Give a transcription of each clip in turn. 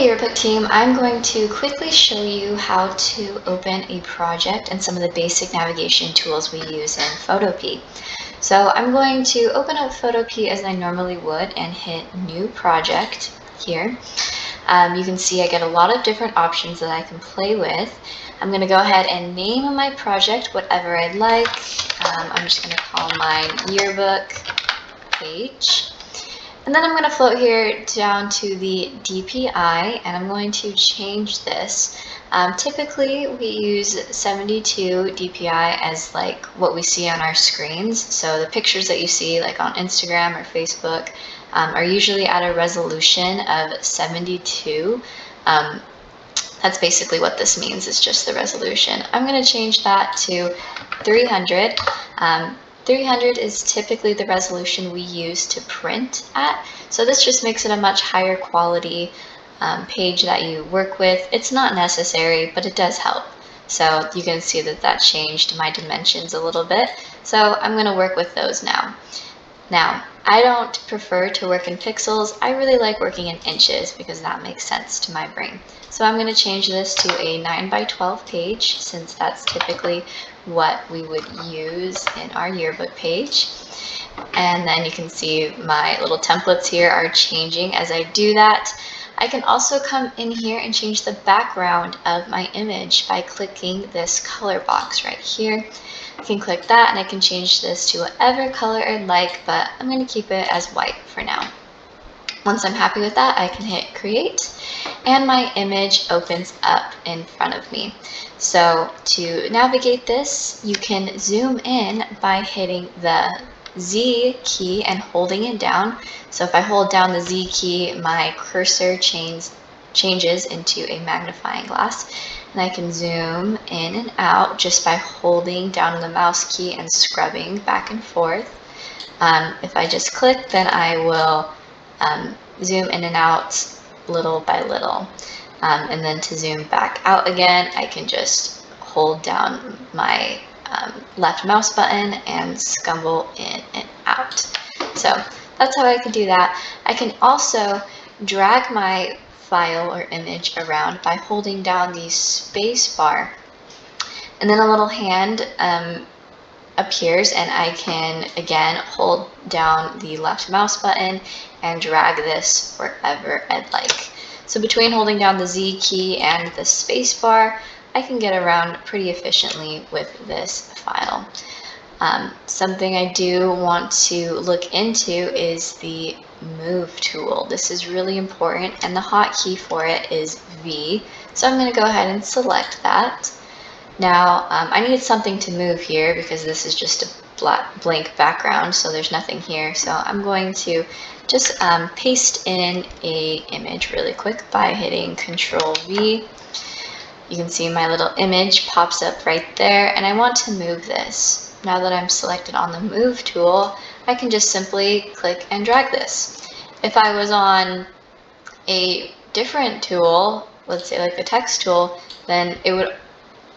Yearbook team, I'm going to quickly show you how to open a project and some of the basic navigation tools we use in Photopea. So I'm going to open up Photopea as I normally would and hit New Project here. You can see I get a lot of different options that I can play with. I'm going to go ahead and name my project whatever I'd like. I'm just going to call mine Yearbook Page. And then I'm going to float here down to the DPI, and I'm going to change this. Typically, we use 72 DPI as like what we see on our screens. So the pictures that you see like on Instagram or Facebook are usually at a resolution of 72. That's basically what this means, is just the resolution. I'm going to change that to 300. 300 is typically the resolution we use to print at, so this just makes it a much higher quality page that you work with. It's not necessary, but it does help. So you can see that that changed my dimensions a little bit, so I'm going to work with those now. Now, I don't prefer to work in pixels. I really like working in inches because that makes sense to my brain. So I'm going to change this to a 9 by 12 page, since that's typically what we would use in our yearbook page. And then you can see my little templates here are changing as I do that. I can also come in here and change the background of my image by clicking this color box right here. I can click that and I can change this to whatever color I'd like, but I'm going to keep it as white for now. Once I'm happy with that, I can hit create and my image opens up in front of me. So to navigate this, you can zoom in by hitting the Z key and holding it down. So if I hold down the Z key, my cursor changes into a magnifying glass, and I can zoom in and out just by holding down the mouse key and scrubbing back and forth. If I just click, then I will zoom in and out little by little. And then to zoom back out again, I can just hold down my left mouse button and scumble in and out. So that's how I can do that. I can also drag my file or image around by holding down the space bar, and then a little hand appears and I can again hold down the left mouse button and drag this wherever I'd like. So between holding down the Z key and the space bar, I can get around pretty efficiently with this file. Something I do want to look into is the move tool. This is really important, and the hotkey for it is V. So I'm going to go ahead and select that. Now I need something to move here because this is just a blank background, so there's nothing here. So I'm going to just paste in a image really quick by hitting Control V. You can see my little image pops up right there, and I want to move this. Now that I'm selected on the move tool, I can just simply click and drag this. If I was on a different tool, let's say like the text tool, then it would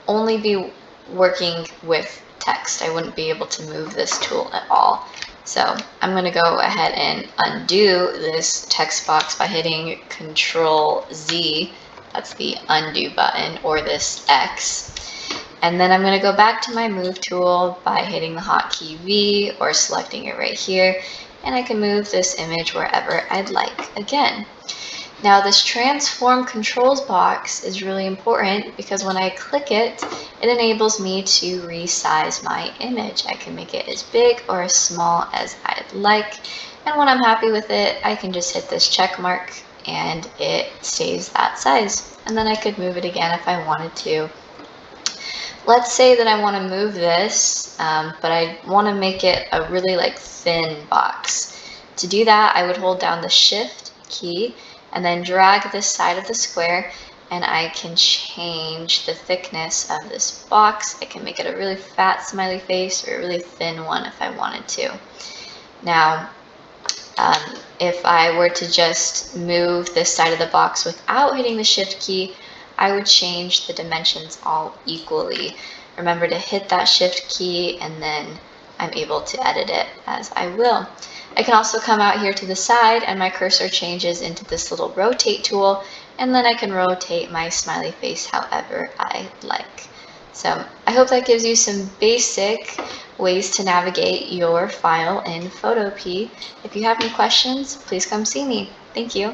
only be working with text. I wouldn't be able to move this tool at all. So I'm going to go ahead and undo this text box by hitting Control Z. That's the undo button, or this X. And then I'm going to go back to my move tool by hitting the hotkey V or selecting it right here, and I can move this image wherever I'd like again. Now this transform controls box is really important because when I click it, it enables me to resize my image. I can make it as big or as small as I'd like, and when I'm happy with it, I can just hit this check mark and it stays that size. And then I could move it again if I wanted to. Let's say that I want to move this, but I want to make it a really like thin box. To do that, I would hold down the Shift key and then drag this side of the square, and I can change the thickness of this box. I can make it a really fat smiley face or a really thin one if I wanted to. Now, if I were to just move this side of the box without hitting the Shift key, I would change the dimensions all equally. Remember to hit that Shift key, and then I'm able to edit it as I will. I can also come out here to the side and my cursor changes into this little rotate tool, and then I can rotate my smiley face however I like. So I hope that gives you some basic ways to navigate your file in Photopea. If you have any questions, please come see me. Thank you.